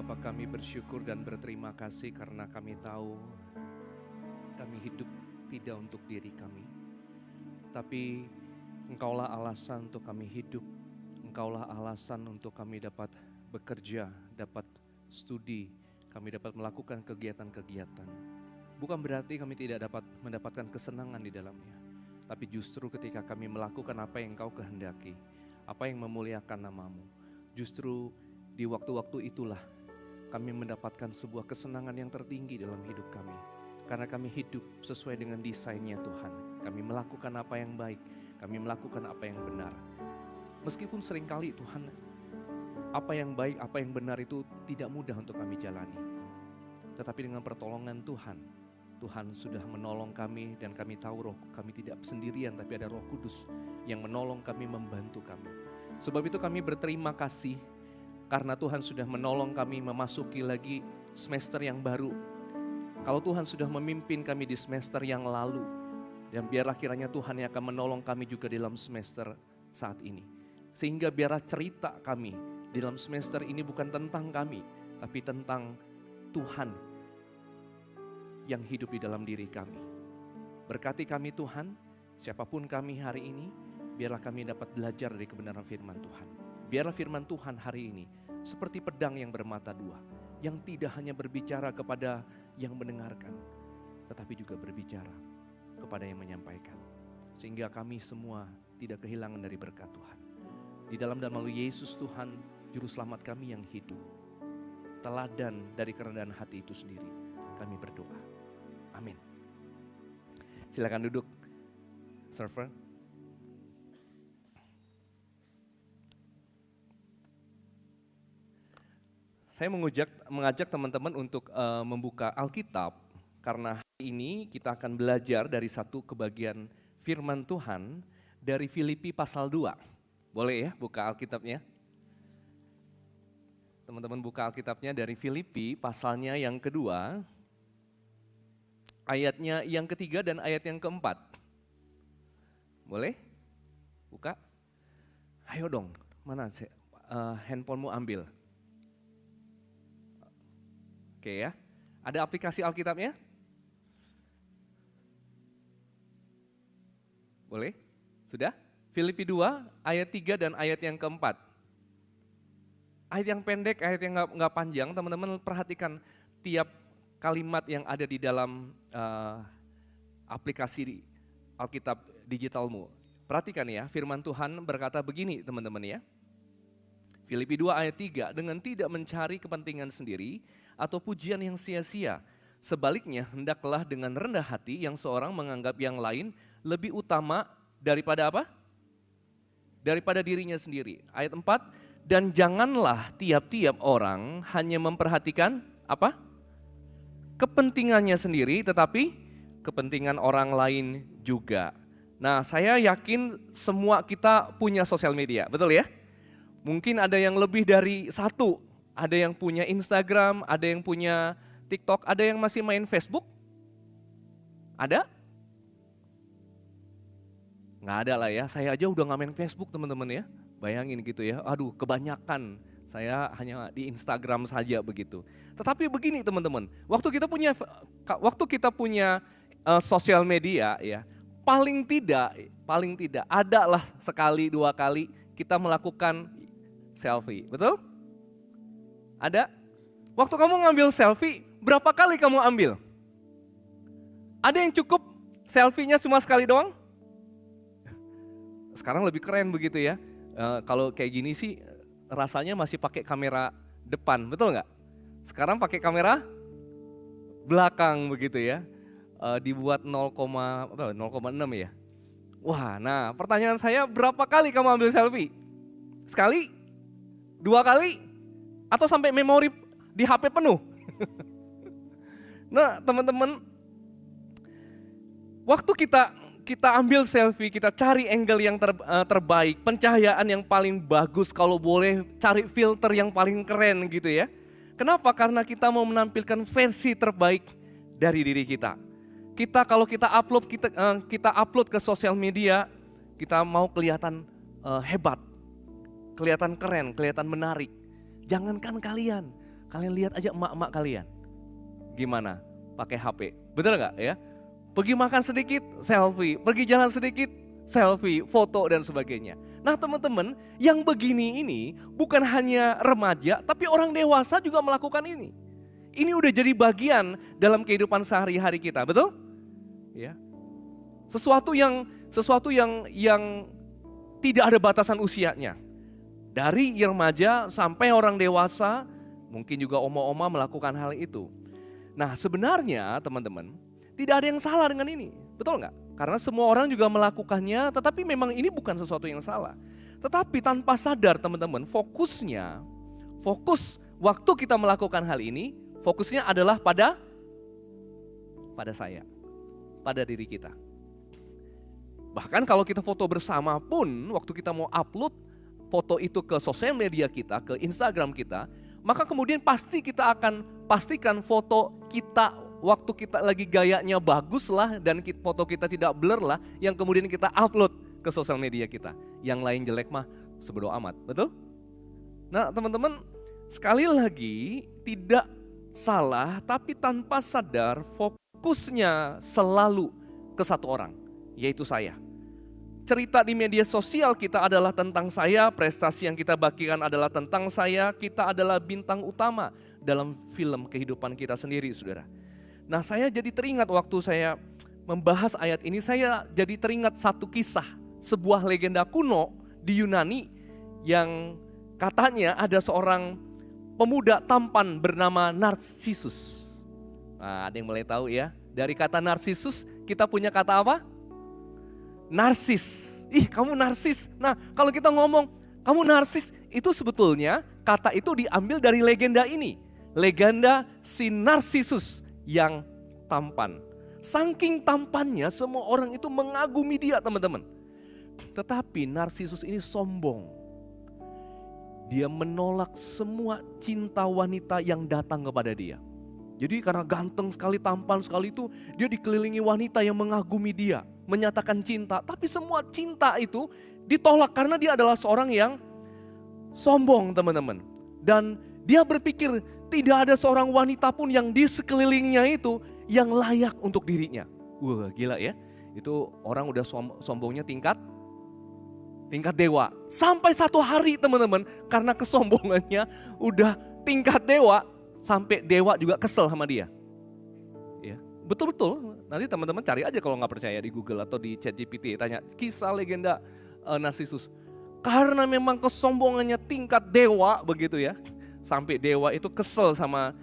Bapa, kami bersyukur dan berterima kasih karena kami tahu kami hidup tidak untuk diri kami, tapi Engkaulah alasan untuk kami hidup. Engkaulah alasan untuk kami dapat bekerja, dapat studi, kami dapat melakukan kegiatan-kegiatan. Bukan berarti kami tidak dapat mendapatkan kesenangan di dalamnya, tapi justru ketika kami melakukan apa yang Engkau kehendaki, apa yang memuliakan nama-Mu, justru di waktu-waktu itulah kami mendapatkan sebuah kesenangan yang tertinggi dalam hidup kami. Karena kami hidup sesuai dengan desainnya Tuhan. Kami melakukan apa yang baik, kami melakukan apa yang benar. Meskipun seringkali Tuhan, apa yang baik, apa yang benar itu tidak mudah untuk kami jalani. Tetapi dengan pertolongan Tuhan, Tuhan sudah menolong kami dan kami tahu kami tidak sendirian, tapi ada Roh Kudus yang menolong kami, membantu kami. Sebab itu kami berterima kasih karena Tuhan sudah menolong kami memasuki lagi semester yang baru. Kalau Tuhan sudah memimpin kami di semester yang lalu, dan biarlah kiranya Tuhan yang akan menolong kami juga dalam semester saat ini. Sehingga biarlah cerita kami di dalam semester ini bukan tentang kami, tapi tentang Tuhan yang hidup di dalam diri kami. Berkati kami Tuhan, siapapun kami hari ini, biarlah kami dapat belajar dari kebenaran firman Tuhan. Biarlah firman Tuhan hari ini seperti pedang yang bermata dua, yang tidak hanya berbicara kepada yang mendengarkan, tetapi juga berbicara kepada yang menyampaikan. Sehingga kami semua tidak kehilangan dari berkat Tuhan. Di dalam dan melalui Yesus Tuhan, Juru Selamat kami yang hidup, teladan dari kerendahan hati itu sendiri, kami berdoa. Amin. Silakan duduk, server. Saya mengajak teman-teman untuk membuka Alkitab, karena hari ini kita akan belajar dari satu kebagian firman Tuhan dari Filipi pasal 2. Boleh ya buka Alkitabnya? Teman-teman buka Alkitabnya dari Filipi pasalnya yang kedua, ayatnya yang ketiga dan ayat yang keempat. Boleh? Buka? Ayo dong, mana handphonemu ambil. Oke ya, ada aplikasi Alkitabnya? Boleh? Sudah? Filipi 2 ayat 3 dan ayat yang keempat. Ayat yang pendek, ayat yang nggak panjang, teman-teman perhatikan tiap kalimat yang ada di dalam aplikasi Alkitab digitalmu. Perhatikan ya, firman Tuhan berkata begini teman-teman ya. Filipi 2 ayat 3, dengan tidak mencari kepentingan sendiri atau pujian yang sia-sia. Sebaliknya, hendaklah dengan rendah hati yang seorang menganggap yang lain lebih utama daripada apa? Daripada dirinya sendiri. Ayat 4, dan janganlah tiap-tiap orang hanya memperhatikan apa? Kepentingannya sendiri, tetapi kepentingan orang lain juga. Nah, saya yakin semua kita punya sosial media, betul ya? Mungkin ada yang lebih dari satu, ada yang punya Instagram, ada yang punya TikTok, ada yang masih main Facebook? Ada? Nggak ada lah ya, saya aja udah nggak main Facebook teman-teman ya. Bayangin gitu ya, aduh kebanyakan saya hanya di Instagram saja begitu. Tetapi begini teman-teman, waktu kita punya sosial media ya, paling tidak adalah sekali dua kali kita melakukan selfie, betul? Ada? Waktu kamu ngambil selfie, berapa kali kamu ambil? Ada yang cukup selfie-nya cuma sekali doang? Sekarang lebih keren begitu ya. Kalau kayak gini sih rasanya masih pakai kamera depan, betul nggak? Sekarang pakai kamera belakang begitu ya. Dibuat 0,6 ya. Wah, nah pertanyaan saya, berapa kali kamu ambil selfie? Sekali? Dua kali? Atau sampai memori di HP penuh? Nah teman-teman, waktu kita ambil selfie, kita cari angle yang terbaik, pencahayaan yang paling bagus, kalau boleh cari filter yang paling keren gitu ya. Kenapa? Karena kita mau menampilkan versi terbaik dari diri kita. Kalau kita upload ke sosial media, kita mau kelihatan hebat, kelihatan keren, kelihatan menarik. Jangankan kalian, Kalian lihat aja emak-emak kalian. Gimana? Pakai HP. Betul nggak ya? Pergi makan sedikit, selfie. Pergi jalan sedikit, selfie, foto dan sebagainya. Nah teman-teman, yang begini ini bukan hanya remaja, tapi orang dewasa juga melakukan ini. Ini udah jadi bagian dalam kehidupan sehari-hari kita, betul? Ya. Sesuatu yang tidak ada batasan usianya. Dari remaja sampai orang dewasa, mungkin juga oma-oma melakukan hal itu. Nah sebenarnya teman-teman, tidak ada yang salah dengan ini, betul nggak? Karena semua orang juga melakukannya, tetapi memang ini bukan sesuatu yang salah. Tetapi tanpa sadar teman-teman, fokus waktu kita melakukan hal ini, fokusnya adalah pada saya, pada diri kita. Bahkan kalau kita foto bersama pun, waktu kita mau upload foto itu ke sosial media kita, ke Instagram kita, maka kemudian pasti kita akan pastikan foto kita waktu kita lagi gayanya bagus lah dan foto kita tidak blur lah yang kemudian kita upload ke sosial media kita. Yang lain jelek mah sebodo amat, betul? Nah teman-teman, sekali lagi tidak salah tapi tanpa sadar fokusnya selalu ke satu orang, yaitu saya. Cerita di media sosial kita adalah tentang saya, prestasi yang kita bagikan adalah tentang saya, kita adalah bintang utama dalam film kehidupan kita sendiri, saudara. Nah saya jadi teringat waktu saya membahas ayat ini, saya jadi teringat satu kisah, sebuah legenda kuno di Yunani yang katanya ada seorang pemuda tampan bernama Narsisus. Nah ada yang mulai tahu ya, dari kata Narsisus kita punya kata apa? Narsis. Ih kamu narsis. Nah kalau kita ngomong kamu narsis, itu sebetulnya kata itu diambil dari legenda ini. Legenda si Narsisus yang tampan. Saking tampannya semua orang itu mengagumi dia teman-teman. Tetapi Narsisus ini sombong. Dia menolak semua cinta wanita yang datang kepada dia. Jadi karena ganteng sekali, tampan sekali itu, dia dikelilingi wanita yang mengagumi dia, menyatakan cinta. Tapi semua cinta itu ditolak karena dia adalah seorang yang sombong teman-teman. Dan dia berpikir tidak ada seorang wanita pun yang di sekelilingnya itu yang layak untuk dirinya. Wah gila ya, itu orang udah sombongnya tingkat dewa. Sampai satu hari teman-teman, karena kesombongannya udah tingkat dewa, sampai dewa juga kesel sama dia. Ya, betul-betul, nanti teman-teman cari aja kalau nggak percaya di Google atau di ChatGPT, tanya kisah legenda Narsisus. Karena memang kesombongannya tingkat dewa begitu ya. Sampai dewa itu kesel sama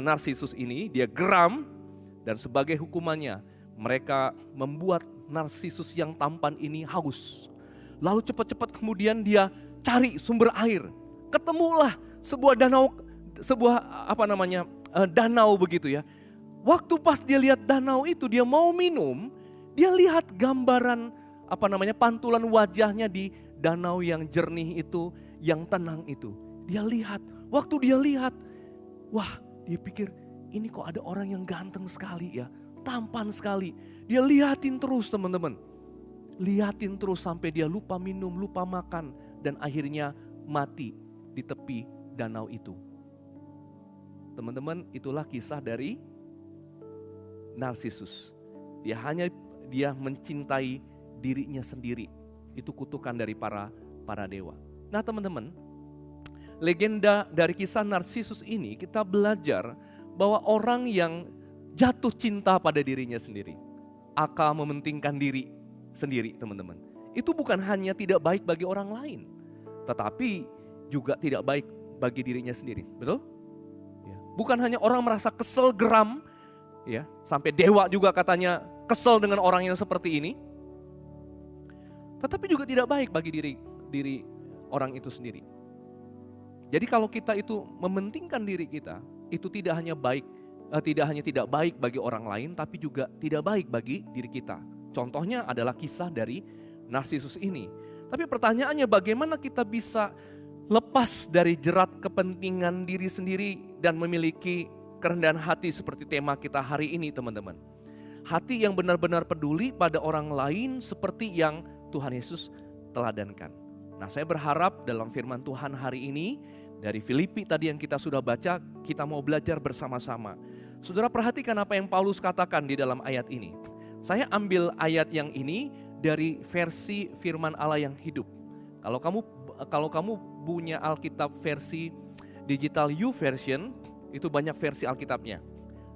Narsisus ini, dia geram dan sebagai hukumannya mereka membuat Narsisus yang tampan ini haus. Lalu cepat-cepat kemudian dia cari sumber air. Ketemulah sebuah danau begitu ya. Waktu pas dia lihat danau itu dia mau minum, dia lihat gambaran pantulan wajahnya di danau yang jernih itu, yang tenang itu. Dia lihat, waktu dia lihat, wah dia pikir ini kok ada orang yang ganteng sekali ya, tampan sekali. Dia liatin terus teman-teman, liatin terus sampai dia lupa minum, lupa makan. Dan akhirnya mati di tepi danau itu. Teman-teman, itulah kisah dari Narsisus. Dia mencintai dirinya sendiri. Itu kutukan dari para dewa. Nah teman-teman, legenda dari kisah Narsisus ini kita belajar bahwa orang yang jatuh cinta pada dirinya sendiri, akan mementingkan diri sendiri teman-teman. Itu bukan hanya tidak baik bagi orang lain, tetapi juga tidak baik bagi dirinya sendiri, betul? Ya. Bukan hanya orang merasa kesel, geram, ya, sampai dewa juga katanya kesel dengan orang yang seperti ini, tetapi juga tidak baik bagi diri orang itu sendiri. Jadi kalau kita itu mementingkan diri kita, itu tidak hanya tidak baik bagi orang lain, tapi juga tidak baik bagi diri kita. Contohnya adalah kisah dari Narsisus ini. Tapi pertanyaannya, bagaimana kita bisa lepas dari jerat kepentingan diri sendiri dan memiliki kerendahan hati seperti tema kita hari ini teman-teman. Hati yang benar-benar peduli pada orang lain seperti yang Tuhan Yesus teladankan. Nah saya berharap dalam firman Tuhan hari ini, Dari Filipi tadi yang kita sudah baca, kita mau belajar bersama-sama. Saudara perhatikan apa yang Paulus katakan di dalam ayat ini. Saya ambil ayat yang ini dari versi firman Allah yang hidup. Kalau kamu punya Alkitab versi digital YouVersion, itu banyak versi Alkitabnya.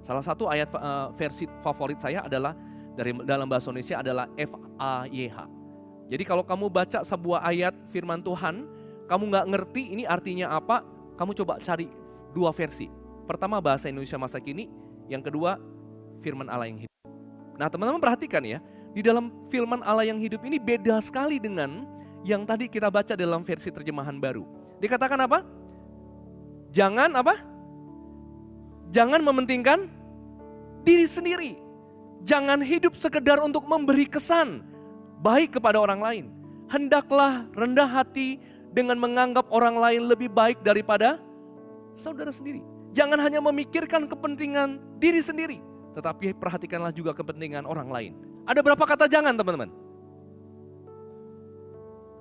Salah satu ayat versi favorit saya adalah dalam bahasa Indonesia adalah FAYH. Jadi kalau kamu baca sebuah ayat firman Tuhan, kamu nggak ngerti ini artinya apa, kamu coba cari dua versi. Pertama bahasa Indonesia masa kini, yang kedua firman Allah yang hidup. Nah teman-teman perhatikan ya, di dalam firman Allah yang hidup ini beda sekali dengan yang tadi kita baca dalam versi terjemahan baru. Dikatakan apa? Jangan apa? Jangan mementingkan diri sendiri. Jangan hidup sekedar untuk memberi kesan baik kepada orang lain. Hendaklah rendah hati dengan menganggap orang lain lebih baik daripada saudara sendiri. Jangan hanya memikirkan kepentingan diri sendiri, tetapi perhatikanlah juga kepentingan orang lain. Ada berapa kata jangan teman-teman?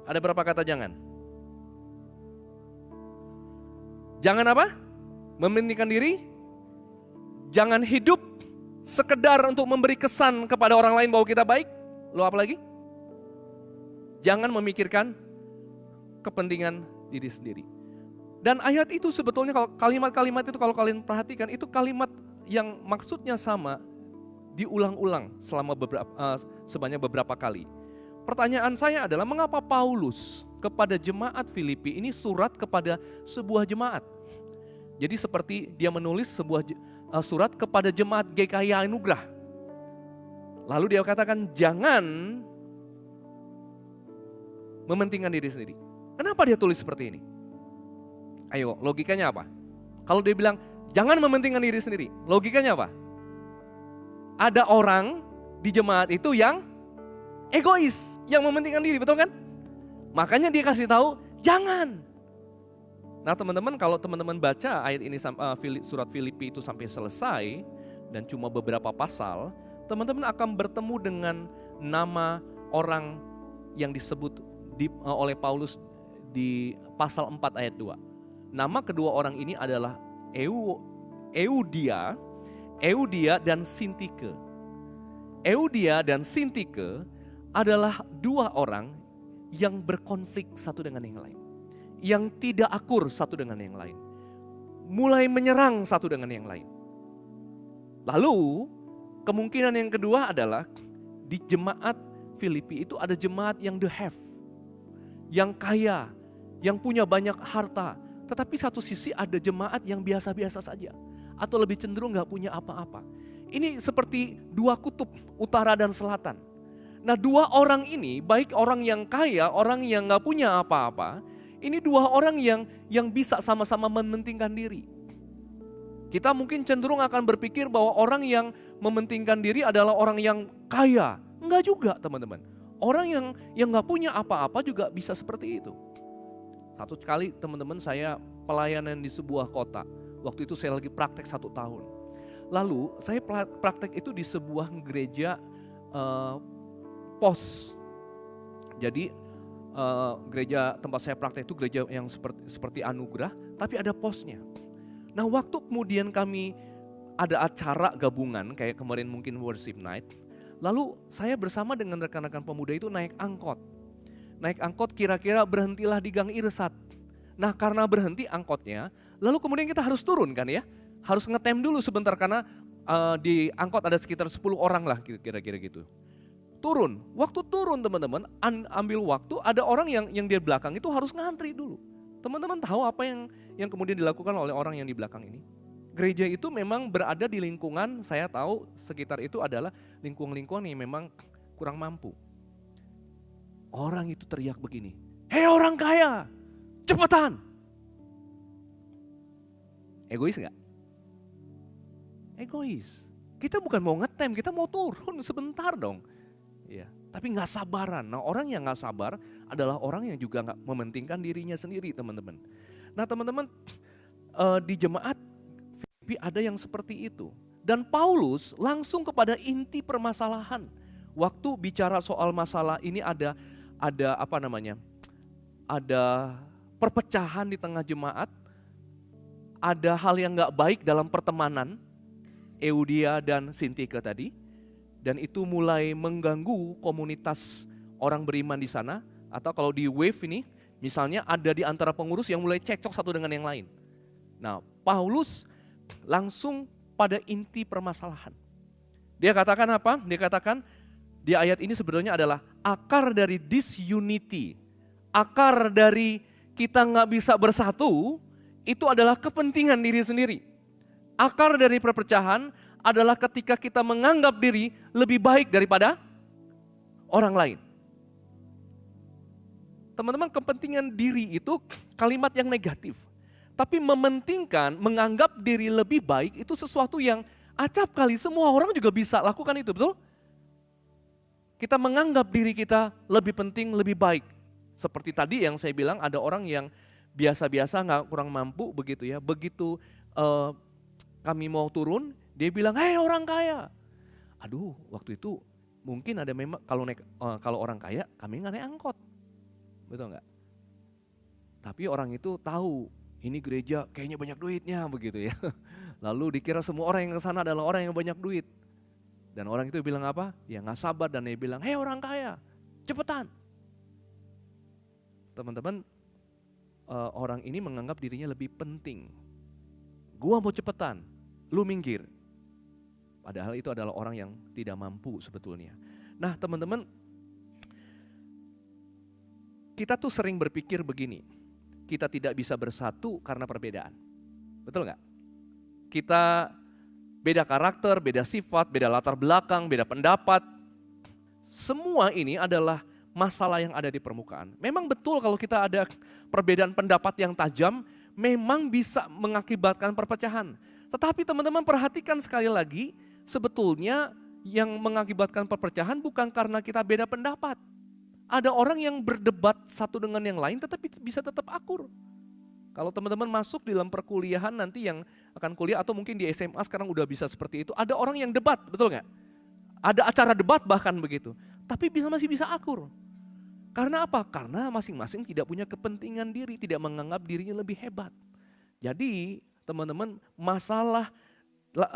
Ada berapa kata jangan? Jangan apa? Mementingkan diri. Jangan hidup sekedar untuk memberi kesan kepada orang lain bahwa kita baik. Lo apa lagi? Jangan memikirkan kepentingan diri sendiri. Dan ayat itu sebetulnya kalau kalimat-kalimat itu kalau kalian perhatikan itu kalimat yang maksudnya sama diulang-ulang sebanyak beberapa kali. Pertanyaan saya adalah mengapa Paulus kepada jemaat Filipi ini surat kepada sebuah jemaat? Jadi seperti dia menulis sebuah surat kepada jemaat GKI Anugerah. Lalu dia katakan jangan mementingkan diri sendiri. Kenapa dia tulis seperti ini? Ayo, logikanya apa? Kalau dia bilang jangan mementingkan diri sendiri, logikanya apa? Ada orang di jemaat itu yang egois, yang mementingkan diri, betul kan? Makanya dia kasih tahu jangan. Nah teman-teman, kalau teman-teman baca ayat ini surat Filipi itu sampai selesai dan cuma beberapa pasal, teman-teman akan bertemu dengan nama orang yang disebut oleh Paulus di pasal 4 ayat 2. Nama kedua orang ini adalah Eudia dan Sintike. Eudia dan Sintike adalah dua orang yang berkonflik satu dengan yang lain. Yang tidak akur satu dengan yang lain. Mulai menyerang satu dengan yang lain. Lalu kemungkinan yang kedua adalah di jemaat Filipi itu ada jemaat yang the have. Yang kaya, yang punya banyak harta. Tetapi satu sisi ada jemaat yang biasa-biasa saja. Atau lebih cenderung gak punya apa-apa. Ini seperti dua kutub, utara dan selatan. Nah dua orang ini, baik orang yang kaya, orang yang gak punya apa-apa. Ini dua orang yang bisa sama-sama mementingkan diri. Kita mungkin cenderung akan berpikir bahwa orang yang mementingkan diri adalah orang yang kaya. Enggak juga teman-teman. Orang yang gak punya apa-apa juga bisa seperti itu. Satu kali teman-teman saya pelayanan di sebuah kota. Waktu itu saya lagi praktek 1 tahun. Lalu saya praktek itu di sebuah gereja pos. Jadi gereja tempat saya praktek itu gereja yang seperti anugerah, tapi ada posnya. Nah waktu kemudian kami ada acara gabungan kayak kemarin mungkin worship night. Lalu saya bersama dengan rekan-rekan pemuda itu naik angkot. Naik angkot kira-kira berhentilah di Gang Irsat. Nah karena berhenti angkotnya, lalu kemudian kita harus turun kan ya. Harus ngetem dulu sebentar karena di angkot ada sekitar 10 orang lah kira-kira gitu. Turun, waktu turun teman-teman ambil waktu ada orang yang di belakang itu harus ngantri dulu. Teman-teman tahu apa yang kemudian dilakukan oleh orang yang di belakang ini? Gereja itu memang berada di lingkungan, saya tahu sekitar itu adalah lingkungan-lingkungan yang memang kurang mampu. Orang itu teriak begini, hei orang kaya, cepetan. Egois gak? Egois. Kita bukan mau ngetem, kita mau turun sebentar dong. Ya, tapi gak sabaran. Nah orang yang gak sabar adalah orang yang juga gak mementingkan dirinya sendiri teman-teman. Nah teman-teman di jemaat Filipi ada yang seperti itu. Dan Paulus langsung kepada inti permasalahan. Waktu bicara soal masalah ini ada apa namanya? Ada perpecahan di tengah jemaat. ada hal yang gak baik dalam pertemanan Eudia dan Sintike tadi. Dan itu mulai mengganggu komunitas orang beriman di sana. Atau kalau di Wave ini, misalnya ada di antara pengurus yang mulai cekcok satu dengan yang lain. Nah, Paulus langsung pada inti permasalahan. Dia katakan apa? Dia katakan di ayat ini sebenarnya adalah akar dari disunity. Akar dari kita gak bisa bersatu, itu adalah kepentingan diri sendiri. Akar dari perpecahan adalah ketika kita menganggap diri lebih baik daripada orang lain. Teman-teman, kepentingan diri itu kalimat yang negatif. Tapi mementingkan, menganggap diri lebih baik itu sesuatu yang acap kali semua orang juga bisa lakukan itu, betul? Kita menganggap diri kita lebih penting, lebih baik. Seperti tadi yang saya bilang, ada orang yang biasa-biasa gak kurang mampu begitu ya. Begitu kami mau turun, dia bilang, "Hei orang kaya." Aduh, waktu itu mungkin ada memang kalau orang kaya kami nggak naik angkot, betul nggak? Tapi orang itu tahu ini gereja kayaknya banyak duitnya begitu ya. Lalu dikira semua orang yang ke sana adalah orang yang banyak duit. Dan orang itu bilang apa? Ya nggak sabar dan dia bilang, "Hei orang kaya, cepetan." Teman-teman, orang ini menganggap dirinya lebih penting. Gua mau cepetan, lu minggir. Padahal itu adalah orang yang tidak mampu sebetulnya. Nah teman-teman, kita tuh sering berpikir begini, kita tidak bisa bersatu karena perbedaan. Betul nggak? Kita beda karakter, beda sifat, beda latar belakang, beda pendapat. Semua ini adalah masalah yang ada di permukaan. Memang betul kalau kita ada perbedaan pendapat yang tajam, memang bisa mengakibatkan perpecahan. Tetapi teman-teman perhatikan sekali lagi, sebetulnya yang mengakibatkan perpecahan bukan karena kita beda pendapat. Ada orang yang berdebat satu dengan yang lain tetapi bisa tetap akur. Kalau teman-teman masuk dalam perkuliahan nanti yang akan kuliah atau mungkin di SMA sekarang udah bisa seperti itu. Ada orang yang debat, betul nggak? Ada acara debat bahkan begitu. Tapi masih bisa akur. Karena apa? Karena masing-masing tidak punya kepentingan diri, tidak menganggap dirinya lebih hebat. Jadi teman-teman, masalah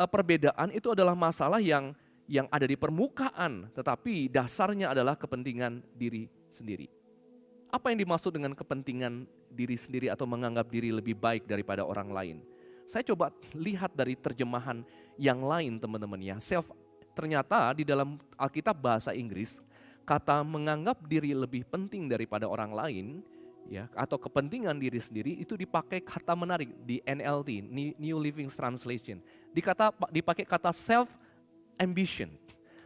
perbedaan itu adalah masalah yang ada di permukaan, tetapi dasarnya adalah kepentingan diri sendiri. Apa yang dimaksud dengan kepentingan diri sendiri atau menganggap diri lebih baik daripada orang lain? Saya coba lihat dari terjemahan yang lain teman-teman ya. Ternyata di dalam Alkitab bahasa Inggris, kata menganggap diri lebih penting daripada orang lain ya atau kepentingan diri sendiri itu dipakai kata menarik di NLT, New Living Translation. Dipakai kata self ambition.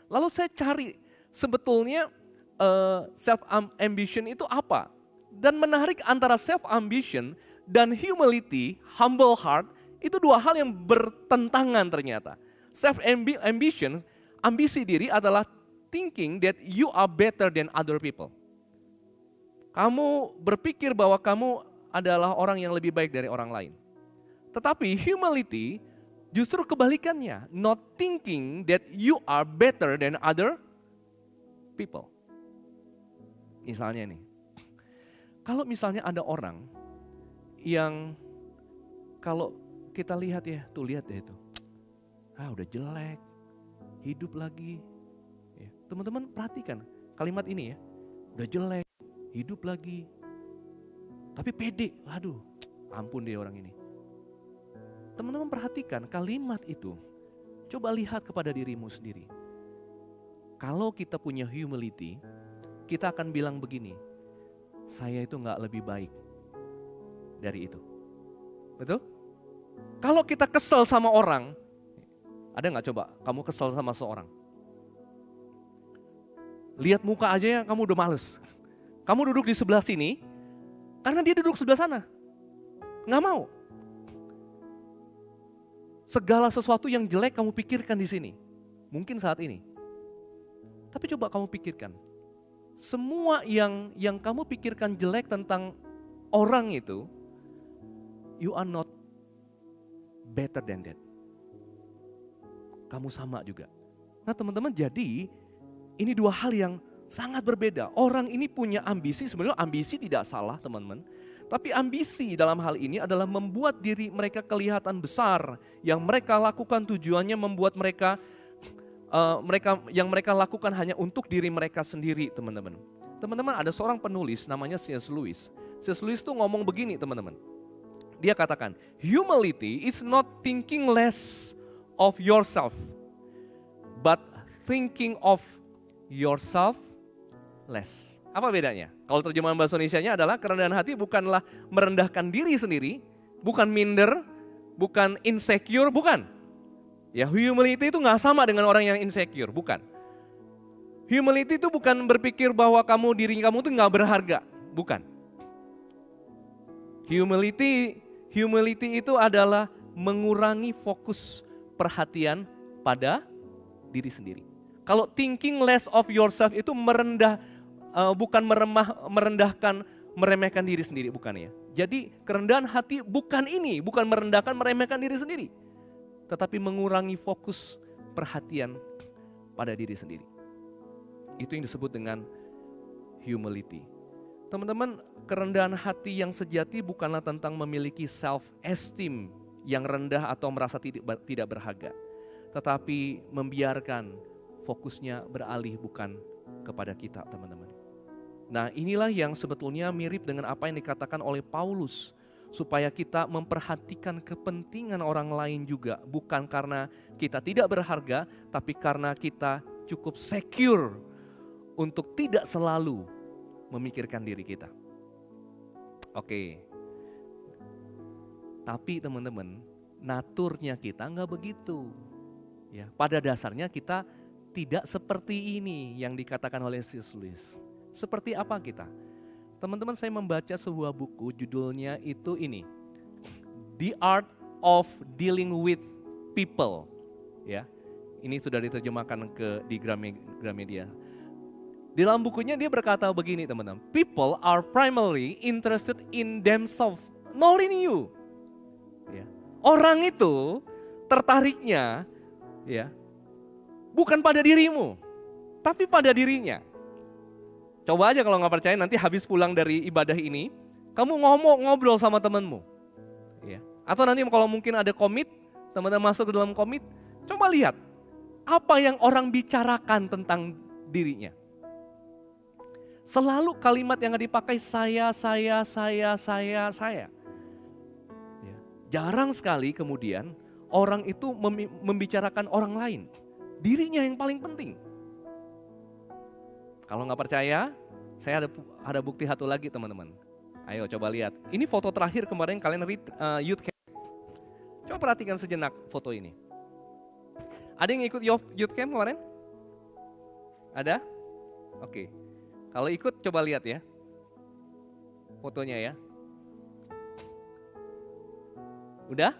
Lalu saya cari sebetulnya self ambition itu apa? Dan menarik antara self ambition dan humility, humble heart, itu dua hal yang bertentangan ternyata. Self ambition, ambisi diri adalah thinking that you are better than other people. Kamu berpikir bahwa kamu adalah orang yang lebih baik dari orang lain. Tetapi humility justru kebalikannya, not thinking that you are better than other people. Misalnya nih, kalau misalnya ada orang yang kalau kita lihat ya, tuh lihat deh itu, udah jelek, hidup lagi. Teman-teman perhatikan kalimat ini ya, udah jelek, hidup lagi, tapi pede, aduh ampun deh orang ini. Teman-teman perhatikan kalimat itu, coba lihat kepada dirimu sendiri. Kalau kita punya humility, kita akan bilang begini, saya itu gak lebih baik dari itu. Betul? Kalau kita kesel sama orang, ada gak coba kamu kesel sama seorang? Lihat muka aja ya kamu udah males. Kamu duduk di sebelah sini, karena dia duduk sebelah sana. Nggak mau. Segala sesuatu yang jelek kamu pikirkan di sini. Mungkin saat ini. Tapi coba kamu pikirkan. Semua yang kamu pikirkan jelek tentang orang itu, you are not better than that. Kamu sama juga. Nah teman-teman, jadi ini dua hal yang sangat berbeda. Orang ini punya ambisi, sebenarnya ambisi tidak salah teman-teman. Tapi ambisi dalam hal ini adalah membuat diri mereka kelihatan besar. Yang mereka lakukan tujuannya membuat mereka mereka lakukan hanya untuk diri mereka sendiri, teman-teman. Teman-teman, ada seorang penulis namanya C.S. Lewis. C.S. Lewis tuh ngomong begini, teman-teman. Dia katakan, humility is not thinking less of yourself, but thinking of yourself less. Apa bedanya? Kalau terjemahan bahasa Indonesianya adalah kerendahan hati bukanlah merendahkan diri sendiri, bukan minder, bukan insecure, bukan. Ya, humility itu nggak sama dengan orang yang insecure, bukan. Humility itu bukan berpikir bahwa diri kamu itu nggak berharga, bukan. Humility itu adalah mengurangi fokus perhatian pada diri sendiri. Kalau thinking less of yourself itu bukan merendahkan, meremehkan diri sendiri, bukan ya. Jadi kerendahan hati bukan ini, bukan merendahkan, meremehkan diri sendiri. Tetapi mengurangi fokus perhatian pada diri sendiri. Itu yang disebut dengan humility. Teman-teman, kerendahan hati yang sejati bukanlah tentang memiliki self-esteem yang rendah atau merasa tidak berharga. Tetapi membiarkan fokusnya beralih bukan kepada kita, teman-teman. Nah, inilah yang sebetulnya mirip dengan apa yang dikatakan oleh Paulus. Supaya kita memperhatikan kepentingan orang lain juga. Bukan karena kita tidak berharga, tapi karena kita cukup secure untuk tidak selalu memikirkan diri kita. Oke. Tapi teman-teman, naturnya kita nggak begitu. Ya, pada dasarnya kita tidak seperti ini yang dikatakan oleh C.S. Lewis. Seperti apa kita? Teman-teman, saya membaca sebuah buku, judulnya itu ini, The Art of Dealing with People. Ya, ini sudah diterjemahkan di Gramedia. Di dalam bukunya dia berkata begini, teman-teman. People are primarily interested in themselves, not in you. Ya. Orang itu tertariknya, ya, bukan pada dirimu, tapi pada dirinya. Coba aja kalau nggak percaya, nanti habis pulang dari ibadah ini, kamu ngobrol sama temanmu. Ya. Atau nanti kalau mungkin ada komit, teman-teman masuk ke dalam komit, coba lihat apa yang orang bicarakan tentang dirinya. Selalu kalimat yang dipakai saya. Ya. Jarang sekali kemudian orang itu membicarakan orang lain. Dirinya yang paling penting. Kalau nggak percaya, saya ada bukti satu lagi, teman-teman. Ayo coba lihat. Ini foto terakhir kemarin kalian read youth camp. Coba perhatikan sejenak foto ini. Ada yang ikut youth camp kemarin? Ada? Oke. Kalau ikut coba lihat ya. Fotonya ya. Udah?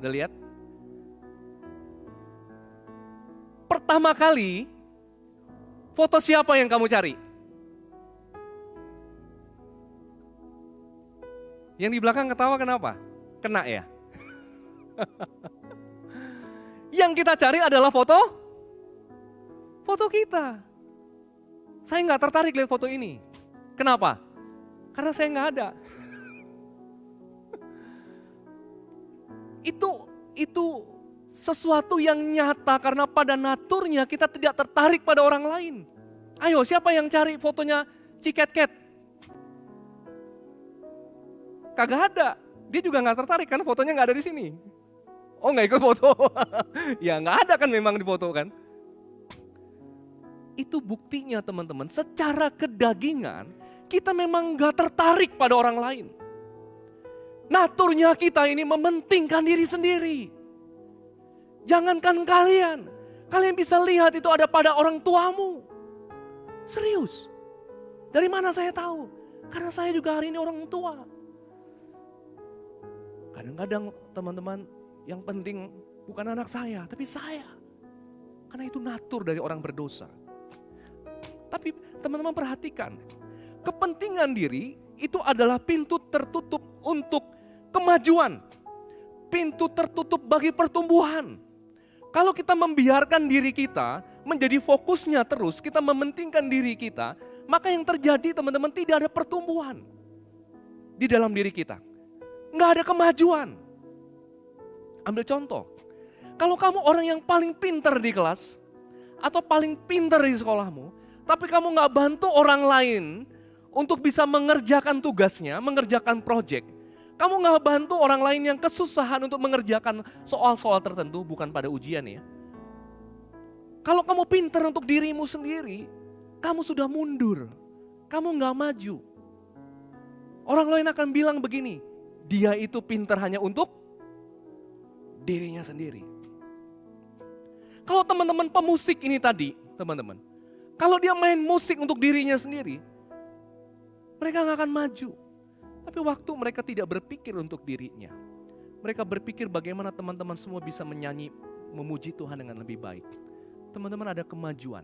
Udah lihat? Pertama kali foto siapa yang kamu cari? Yang di belakang ketawa kenapa? Kena ya? Yang kita cari adalah foto kita. Saya nggak tertarik lihat foto ini. Kenapa? Karena saya nggak ada. Itu sesuatu yang nyata karena pada naturnya kita tidak tertarik pada orang lain. Ayo, siapa yang cari fotonya Ciket Cat? Kagak ada. Dia juga nggak tertarik karena fotonya nggak ada di sini. Oh, nggak ikut foto? Ya nggak ada kan memang di foto kan? Itu buktinya, teman-teman. Secara kedagingan kita memang nggak tertarik pada orang lain. Naturnya kita ini mementingkan diri sendiri. Jangankan kalian bisa lihat itu ada pada orang tuamu. Serius. Dari mana saya tahu? Karena saya juga hari ini orang tua. Kadang-kadang teman-teman, yang penting bukan anak saya, tapi saya. Karena itu natur dari orang berdosa. Tapi teman-teman perhatikan, kepentingan diri itu adalah pintu tertutup untuk kemajuan. Pintu tertutup bagi pertumbuhan. Kalau kita membiarkan diri kita menjadi fokusnya terus, kita mementingkan diri kita, maka yang terjadi teman-teman tidak ada pertumbuhan. di dalam diri kita. Nggak ada kemajuan. Ambil contoh, kalau kamu orang yang paling pintar di kelas, atau paling pintar di sekolahmu, tapi kamu nggak bantu orang lain untuk bisa mengerjakan tugasnya, mengerjakan proyek. Kamu nggak bantu orang lain yang kesusahan untuk mengerjakan soal-soal tertentu, bukan pada ujian ya. Kalau kamu pintar untuk dirimu sendiri, kamu sudah mundur, kamu nggak maju. Orang lain akan bilang begini, dia itu pintar hanya untuk dirinya sendiri. Kalau teman-teman pemusik ini tadi, teman-teman, kalau dia main musik untuk dirinya sendiri, mereka nggak akan maju. Tapi waktu mereka tidak berpikir untuk dirinya, mereka berpikir bagaimana teman-teman semua bisa menyanyi, memuji Tuhan dengan lebih baik. Teman-teman, ada kemajuan.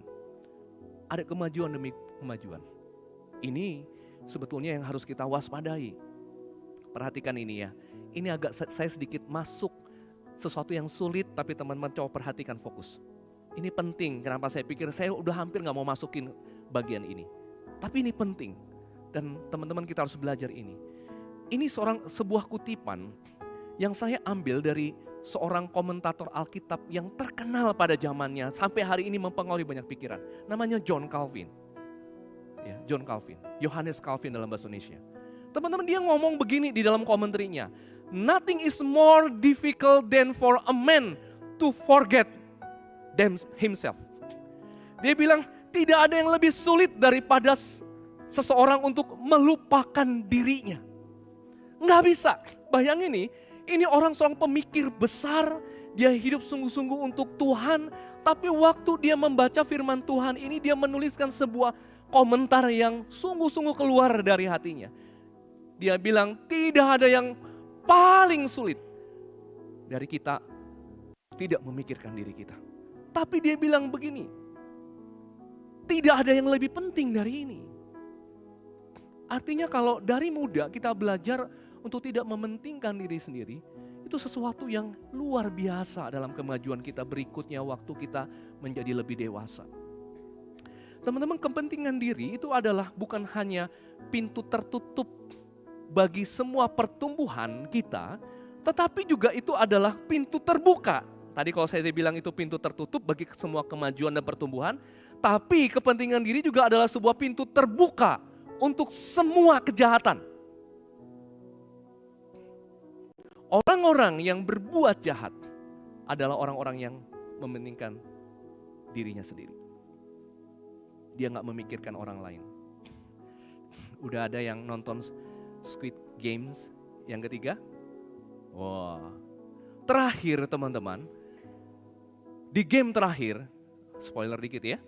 Ada kemajuan demi kemajuan. Ini sebetulnya yang harus kita waspadai. Perhatikan ini ya. Ini agak saya sedikit masuk sesuatu yang sulit, tapi teman-teman coba perhatikan fokus. Ini penting, kenapa saya pikir saya udah hampir gak mau masukin bagian ini. Tapi ini penting. Dan teman-teman kita harus belajar ini. Ini sebuah kutipan yang saya ambil dari seorang komentator Alkitab yang terkenal pada zamannya, sampai hari ini mempengaruhi banyak pikiran. Namanya John Calvin. Ya, John Calvin, Johannes Calvin dalam bahasa Indonesia. Teman-teman, dia ngomong begini di dalam komentarnya. Nothing is more difficult than for a man to forget himself. Dia bilang, tidak ada yang lebih sulit daripada seseorang untuk melupakan dirinya. Nggak bisa. Bayangin ini orang seorang pemikir besar, dia hidup sungguh-sungguh untuk Tuhan, tapi waktu dia membaca firman Tuhan ini, dia menuliskan sebuah komentar yang sungguh-sungguh keluar dari hatinya. Dia bilang, tidak ada yang paling sulit dari kita tidak memikirkan diri kita. Tapi dia bilang begini, tidak ada yang lebih penting dari ini. Artinya kalau dari muda kita belajar untuk tidak mementingkan diri sendiri, itu sesuatu yang luar biasa dalam kemajuan kita berikutnya waktu kita menjadi lebih dewasa. Teman-teman, kepentingan diri itu adalah bukan hanya pintu tertutup bagi semua pertumbuhan kita, tetapi juga itu adalah pintu terbuka. Tadi kalau saya bilang itu pintu tertutup bagi semua kemajuan dan pertumbuhan, tapi kepentingan diri juga adalah sebuah pintu terbuka untuk semua kejahatan. Orang-orang yang berbuat jahat adalah orang-orang yang mementingkan dirinya sendiri. Dia gak memikirkan orang lain. Udah ada yang nonton Squid Games yang ketiga? Wah, terakhir teman-teman, di game terakhir, spoiler dikit ya.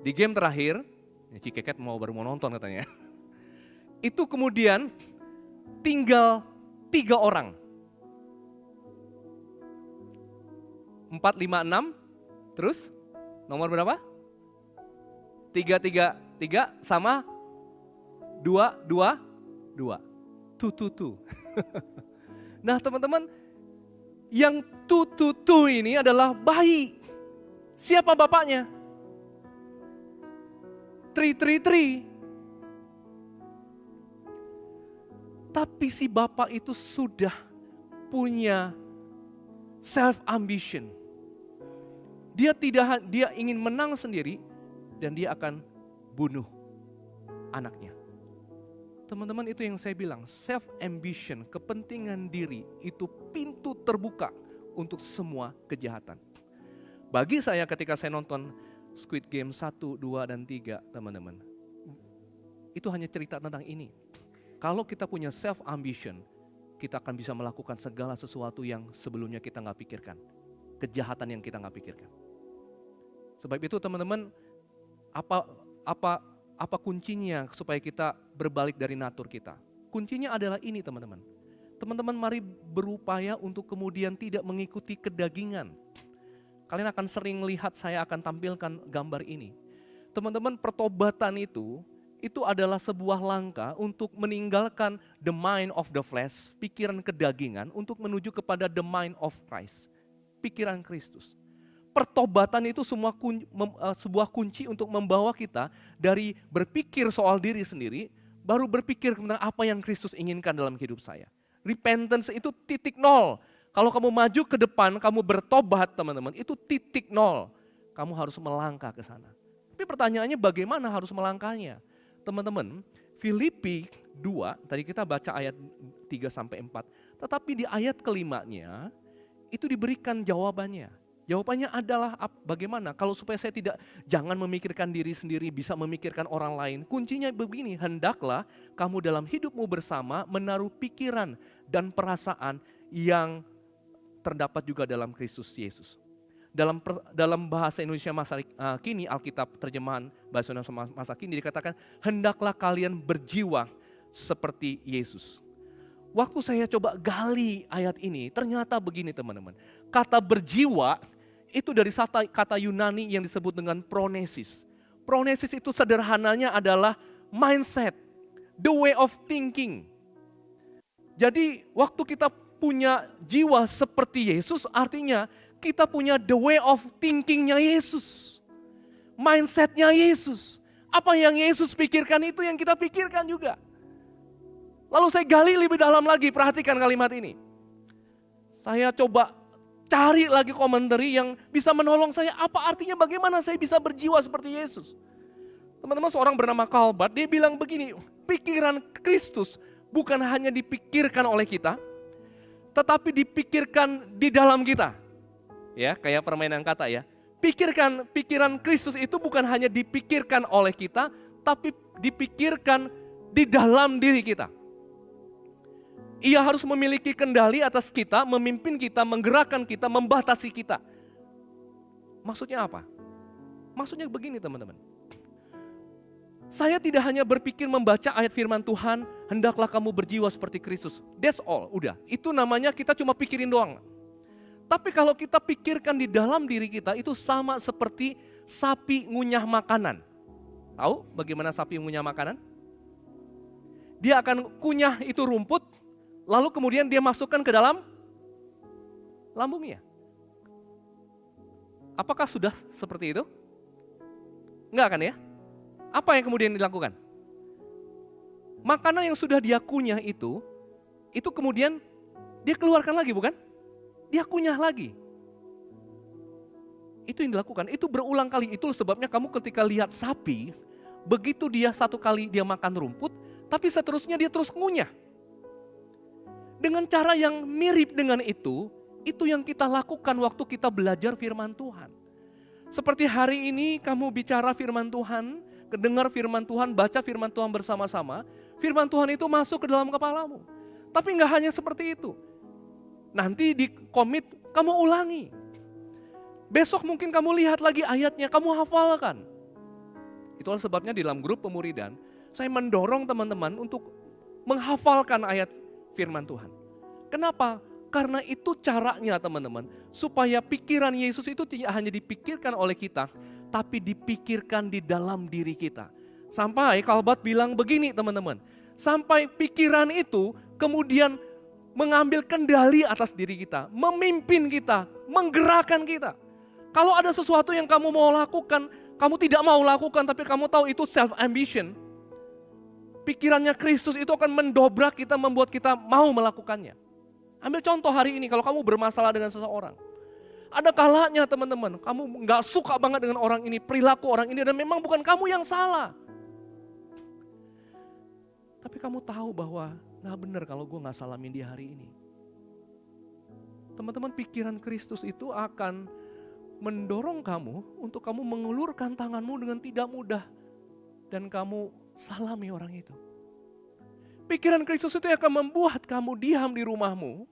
Di game terakhir, Cikeket baru mau nonton katanya. Itu kemudian tinggal 3 orang. 4, 5, 6, terus nomor berapa? 3, 3, 3 sama 2, 2, 2. 2. Nah teman-teman, yang 2 ini adalah bayi. Siapa bapaknya? 3. Tapi si bapak itu sudah punya self ambition. Dia ingin menang sendiri dan dia akan bunuh anaknya. Teman-teman, itu yang saya bilang, self ambition, kepentingan diri itu pintu terbuka untuk semua kejahatan. Bagi saya ketika saya nonton Squid Game 1, 2, dan 3, teman-teman, itu hanya cerita tentang ini. Kalau kita punya self ambition, kita akan bisa melakukan segala sesuatu yang sebelumnya kita nggak pikirkan. Kejahatan yang kita nggak pikirkan. Sebab itu teman-teman, apa kuncinya supaya kita berbalik dari natur kita? Kuncinya adalah ini teman-teman. Teman-teman mari berupaya untuk kemudian tidak mengikuti kedagingan. Kalian akan sering lihat saya akan tampilkan gambar ini. Teman-teman, pertobatan itu adalah sebuah langkah untuk meninggalkan the mind of the flesh, pikiran kedagingan, untuk menuju kepada the mind of Christ, pikiran Kristus. Pertobatan itu sebuah kunci untuk membawa kita dari berpikir soal diri sendiri, baru berpikir tentang apa yang Kristus inginkan dalam hidup saya. Repentance itu titik nol. Kalau kamu maju ke depan, kamu bertobat teman-teman, itu titik nol. Kamu harus melangkah ke sana. Tapi pertanyaannya bagaimana harus melangkahnya? Teman-teman, Filipi 2, tadi kita baca ayat 3-4. Tetapi di ayat kelimanya, itu diberikan jawabannya. Jawabannya adalah bagaimana? Kalau supaya saya jangan memikirkan diri sendiri, bisa memikirkan orang lain. Kuncinya begini, hendaklah kamu dalam hidupmu bersama menaruh pikiran dan perasaan yang terdapat juga dalam Kristus Yesus. Dalam bahasa Indonesia masa kini, Alkitab terjemahan bahasa Indonesia masa kini dikatakan, hendaklah kalian berjiwa seperti Yesus. Waktu saya coba gali ayat ini, ternyata begini teman-teman. Kata berjiwa itu dari kata Yunani yang disebut dengan pronesis. Pronesis itu sederhananya adalah mindset, the way of thinking. Jadi waktu kita punya jiwa seperti Yesus, artinya kita punya the way of thinkingnya Yesus. Mindsetnya Yesus. Apa yang Yesus pikirkan itu yang kita pikirkan juga. Lalu saya gali lebih dalam lagi, perhatikan kalimat ini. Saya coba cari lagi komentari yang bisa menolong saya, apa artinya bagaimana saya bisa berjiwa seperti Yesus. Teman-teman, seorang bernama Calvert, dia bilang begini, pikiran Kristus bukan hanya dipikirkan oleh kita, tetapi dipikirkan di dalam kita. Ya, kayak permainan kata ya. Pikiran Kristus itu bukan hanya dipikirkan oleh kita, tapi dipikirkan di dalam diri kita. Ia harus memiliki kendali atas kita, memimpin kita, menggerakkan kita, membatasi kita. Maksudnya apa? Maksudnya begini teman-teman. Saya tidak hanya berpikir membaca ayat firman Tuhan, hendaklah kamu berjiwa seperti Kristus. That's all, udah. Itu namanya kita cuma pikirin doang. Tapi kalau kita pikirkan di dalam diri kita, itu sama seperti sapi ngunyah makanan. Tahu bagaimana sapi ngunyah makanan? Dia akan kunyah itu rumput, lalu kemudian dia masukkan ke dalam lambungnya. Apakah sudah seperti itu? Enggak kan ya? Apa yang kemudian dilakukan? Makanan yang sudah dia kunyah itu kemudian dia keluarkan lagi bukan? Dia kunyah lagi. Itu yang dilakukan, itu berulang kali. Itu sebabnya kamu ketika lihat sapi, begitu dia satu kali dia makan rumput, tapi seterusnya dia terus ngunyah. Dengan cara yang mirip dengan itu yang kita lakukan waktu kita belajar firman Tuhan. Seperti hari ini kamu bicara firman Tuhan, kedengar firman Tuhan, baca firman Tuhan bersama-sama, firman Tuhan itu masuk ke dalam kepalamu. Tapi enggak hanya seperti itu. Nanti di komit kamu ulangi. Besok mungkin kamu lihat lagi ayatnya, kamu hafalkan. Itulah sebabnya di dalam grup pemuridan, saya mendorong teman-teman untuk menghafalkan ayat firman Tuhan. Kenapa? Karena itu caranya teman-teman, supaya pikiran Yesus itu tidak hanya dipikirkan oleh kita, tapi dipikirkan di dalam diri kita. Sampai Calvert bilang begini teman-teman, sampai pikiran itu kemudian mengambil kendali atas diri kita, memimpin kita, menggerakkan kita. Kalau ada sesuatu yang kamu mau lakukan, kamu tidak mau lakukan, tapi kamu tahu itu self-ambition. Pikirannya Kristus itu akan mendobrak kita, membuat kita mau melakukannya. Ambil contoh hari ini, kalau kamu bermasalah dengan seseorang. Ada kalanya teman-teman, kamu gak suka banget dengan orang ini, perilaku orang ini, dan memang bukan kamu yang salah. Tapi kamu tahu bahwa gak benar kalau gue gak salamin dia hari ini. Teman-teman, pikiran Kristus itu akan mendorong kamu untuk kamu mengulurkan tanganmu dengan tidak mudah. Dan kamu salami orang itu. Pikiran Kristus itu akan membuat kamu diam di rumahmu.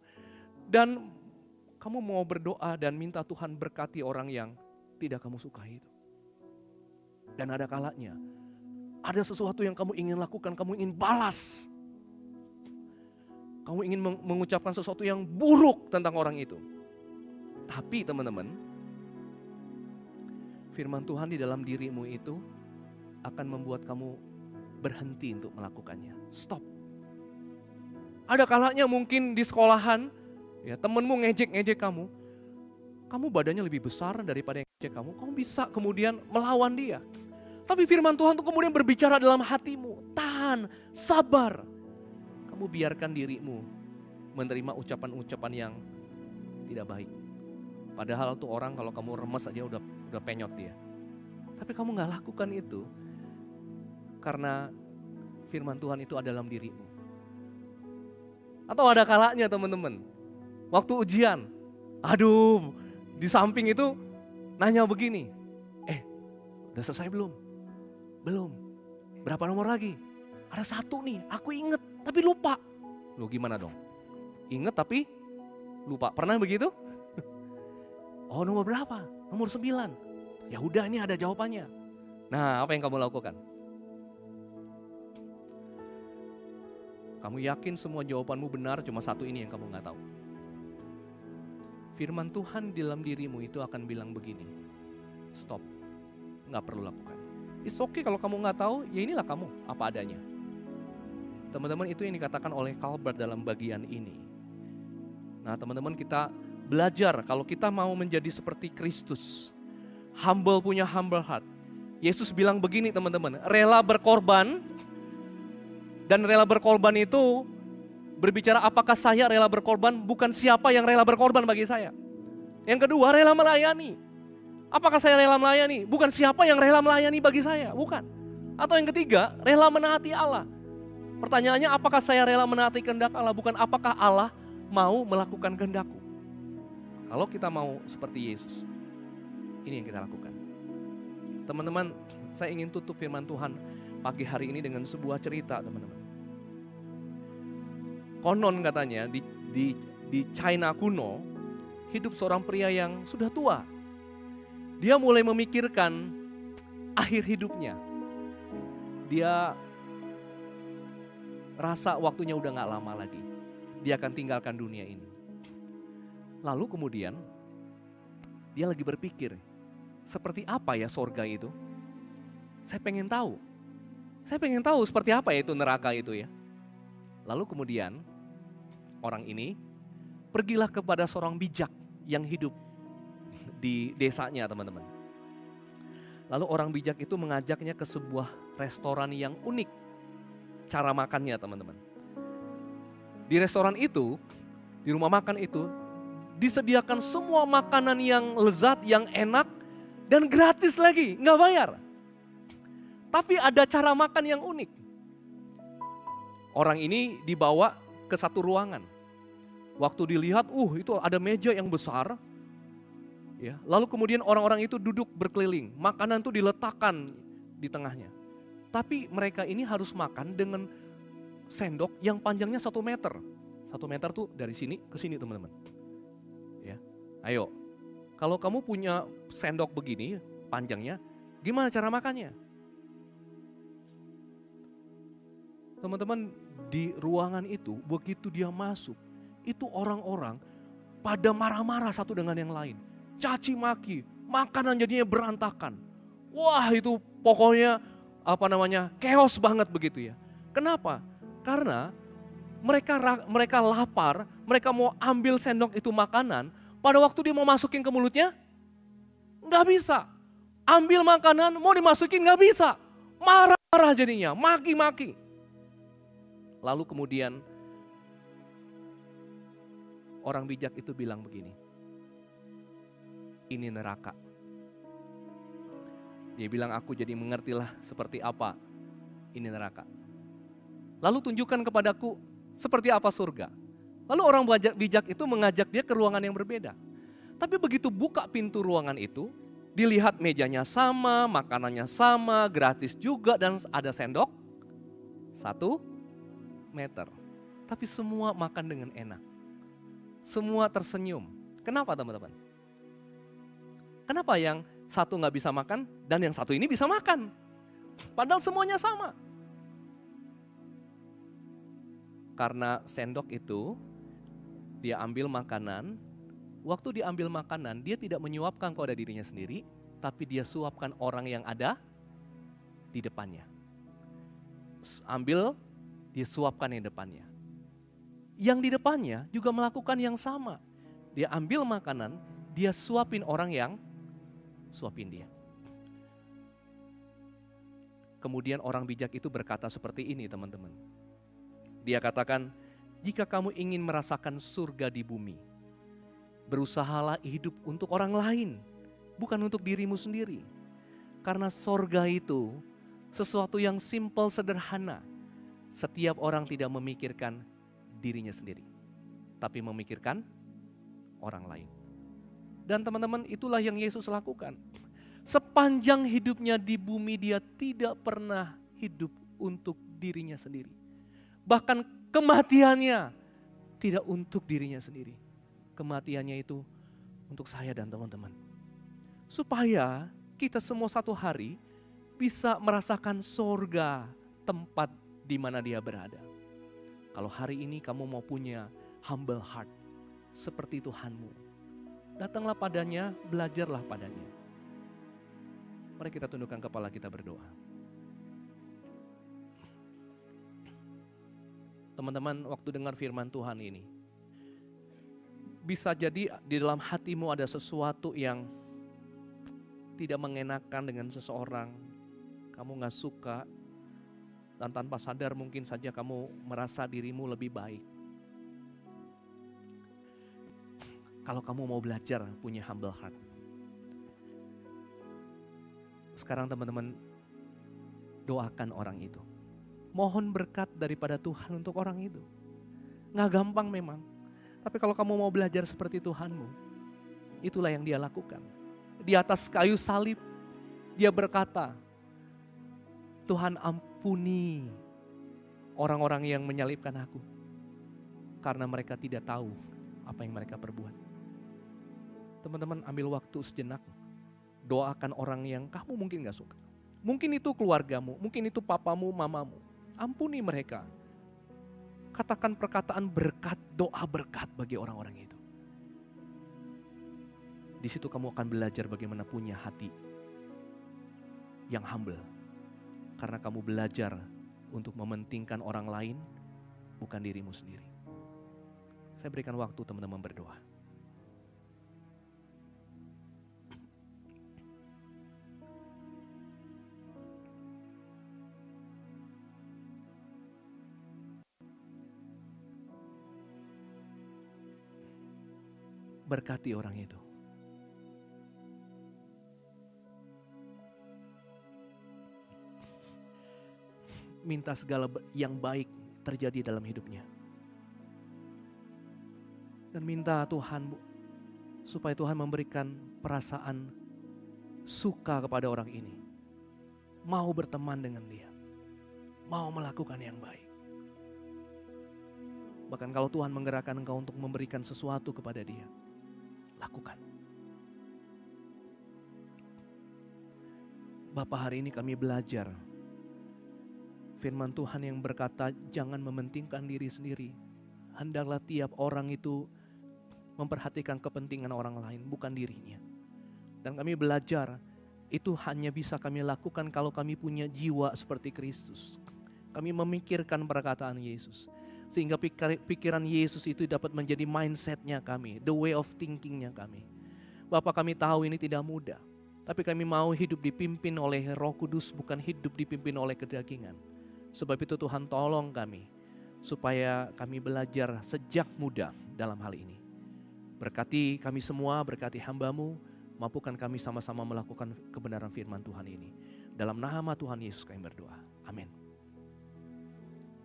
Dan kamu mau berdoa dan minta Tuhan berkati orang yang tidak kamu sukai itu. Dan ada kalanya, ada sesuatu yang kamu ingin lakukan, kamu ingin balas. Kamu ingin mengucapkan sesuatu yang buruk tentang orang itu. Tapi teman-teman, firman Tuhan di dalam dirimu itu akan membuat kamu berhenti untuk melakukannya. Stop. Ada kalanya mungkin di sekolahan, ya temenmu ngejek kamu. Kamu badannya lebih besar daripada yang ngejek kamu. Kamu bisa kemudian melawan dia. Tapi firman Tuhan itu kemudian berbicara dalam hatimu. Tahan tahan, sabar. Kamu biarkan dirimu menerima ucapan-ucapan yang tidak baik. Padahal tuh orang kalau kamu remes aja udah penyot dia. Tapi kamu gak lakukan itu karena firman Tuhan itu ada dalam dirimu. Atau ada kalanya teman-teman, waktu ujian, aduh di samping itu nanya begini, udah selesai belum? Belum. Berapa nomor lagi? Ada 1 nih, aku inget tapi lupa. Loh gimana dong? Inget tapi lupa, pernah begitu? Oh nomor berapa? Nomor 9. Ya udah ini ada jawabannya. Nah apa yang kamu lakukan? Kamu yakin semua jawabanmu benar, cuma 1 ini yang kamu gak tahu. Firman Tuhan di dalam dirimu itu akan bilang begini, stop, gak perlu lakukan. It's okay kalau kamu gak tahu, ya inilah kamu, apa adanya. Teman-teman, itu yang dikatakan oleh Calvert dalam bagian ini. Nah teman-teman, kita belajar kalau kita mau menjadi seperti Kristus, humble, punya humble heart. Yesus bilang begini teman-teman, rela berkorban. Dan rela berkorban itu berbicara apakah saya rela berkorban, bukan siapa yang rela berkorban bagi saya. Yang kedua, rela melayani. Apakah saya rela melayani, bukan siapa yang rela melayani bagi saya, bukan. Atau yang ketiga, rela menaati Allah. Pertanyaannya, apakah saya rela menaati kehendak Allah, bukan apakah Allah mau melakukan kehendakku. Kalau kita mau seperti Yesus, ini yang kita lakukan. Teman-teman, saya ingin tutup firman Tuhan pagi hari ini dengan sebuah cerita teman-teman. Konon katanya di China kuno hidup seorang pria yang sudah tua. Dia mulai memikirkan akhir hidupnya. Dia rasa waktunya udah gak lama lagi. Dia akan tinggalkan dunia ini. Lalu kemudian dia lagi berpikir, seperti apa ya sorga itu? Saya pengen tahu. Saya pengen tahu seperti apa ya itu neraka itu ya. Lalu kemudian orang ini pergilah kepada seorang bijak yang hidup di desanya teman-teman. Lalu orang bijak itu mengajaknya ke sebuah restoran yang unik cara makannya teman-teman. Di restoran itu, di rumah makan itu disediakan semua makanan yang lezat, yang enak dan gratis lagi, nggak bayar. Tapi ada cara makan yang unik. Orang ini dibawa ke satu ruangan. Waktu dilihat, itu ada meja yang besar. Ya, lalu kemudian orang-orang itu duduk berkeliling. Makanan itu diletakkan di tengahnya. Tapi mereka ini harus makan dengan sendok yang panjangnya 1 meter. 1 meter tuh dari sini ke sini teman-teman. Ya, ayo, kalau kamu punya sendok begini panjangnya, gimana cara makannya? Teman-teman, di ruangan itu begitu dia masuk, itu orang-orang pada marah-marah satu dengan yang lain. Caci maki, makanan jadinya berantakan. Wah itu pokoknya chaos banget begitu ya. Kenapa? Karena mereka lapar, mereka mau ambil sendok itu makanan, pada waktu dia mau masukin ke mulutnya, nggak bisa. Ambil makanan, mau dimasukin nggak bisa. Marah-marah jadinya, maki-maki. Lalu kemudian orang bijak itu bilang begini, ini neraka. Dia bilang, aku jadi mengertilah seperti apa ini neraka. Lalu tunjukkan kepadaku seperti apa surga. Lalu orang bijak itu mengajak dia ke ruangan yang berbeda. Tapi begitu buka pintu ruangan itu, dilihat mejanya sama, makanannya sama, gratis juga dan ada sendok 1 meter. Tapi semua makan dengan enak. Semua tersenyum. Kenapa teman-teman? Kenapa yang satu gak bisa makan dan yang satu ini bisa makan? Padahal semuanya sama. Karena sendok itu dia ambil makanan. Waktu diambil makanan dia tidak menyuapkan kepada dirinya sendiri, tapi dia suapkan orang yang ada di depannya. Ambil, dia suapkan yang depannya. Yang di depannya juga melakukan yang sama. Dia ambil makanan, dia suapin orang yang suapin dia. kemudian orang bijak itu berkata seperti ini teman-teman. Dia katakan, jika kamu ingin merasakan surga di bumi, berusahalah hidup untuk orang lain, bukan untuk dirimu sendiri. Karena surga itu sesuatu yang simple, sederhana. Setiap orang tidak memikirkan dirinya sendiri, tapi memikirkan orang lain. Dan teman-teman, itulah yang Yesus lakukan. Sepanjang hidupnya di bumi, dia tidak pernah hidup untuk dirinya sendiri. Bahkan kematiannya tidak untuk dirinya sendiri. Kematiannya itu untuk saya dan teman-teman. Supaya kita semua satu hari bisa merasakan surga, tempat di mana dia berada. Kalau hari ini kamu mau punya humble heart seperti Tuhanmu, datanglah padanya, belajarlah padanya. Mari kita tundukkan kepala, kita berdoa. Teman-teman, waktu dengar firman Tuhan ini, bisa jadi di dalam hatimu ada sesuatu yang tidak mengenakan dengan seseorang. Kamu gak suka, dan tanpa sadar mungkin saja kamu merasa dirimu lebih baik. Kalau kamu mau belajar punya humble heart, sekarang teman-teman doakan orang itu. Mohon berkat daripada Tuhan untuk orang itu. Gak gampang memang. Tapi kalau kamu mau belajar seperti Tuhanmu, itulah yang dia lakukan. Di atas kayu salib, dia berkata, Tuhan ampuni orang-orang yang menyalibkan aku. Karena mereka tidak tahu apa yang mereka perbuat. Teman-teman, ambil waktu sejenak. Doakan orang yang kamu mungkin gak suka. Mungkin itu keluargamu, mungkin itu papamu, mamamu. Ampuni mereka. Katakan perkataan berkat, doa berkat bagi orang-orang itu. Di situ kamu akan belajar bagaimana punya hati yang humble. Karena kamu belajar untuk mementingkan orang lain, bukan dirimu sendiri. Saya berikan waktu teman-teman berdoa. Berkati orang itu. Minta segala yang baik terjadi dalam hidupnya. Dan minta Tuhan supaya Tuhan memberikan perasaan suka kepada orang ini. Mau berteman dengan dia. Mau melakukan yang baik. Bahkan kalau Tuhan menggerakkan engkau untuk memberikan sesuatu kepada dia, lakukan. Bapa, hari ini kami belajar firman Tuhan yang berkata jangan mementingkan diri sendiri. Hendaklah tiap orang itu memperhatikan kepentingan orang lain, bukan dirinya. Dan kami belajar itu hanya bisa kami lakukan kalau kami punya jiwa seperti Kristus. Kami memikirkan perkataan Yesus. Sehingga pikiran Yesus itu dapat menjadi mindsetnya kami, the way of thinkingnya kami. Bapak, kami tahu ini tidak mudah, tapi kami mau hidup dipimpin oleh Roh Kudus, bukan hidup dipimpin oleh kedagingan. Sebab itu Tuhan tolong kami, supaya kami belajar sejak muda dalam hal ini. Berkati kami semua, berkati hamba-Mu, mampukan kami sama-sama melakukan kebenaran firman Tuhan ini. Dalam nama Tuhan Yesus kami berdoa, amin.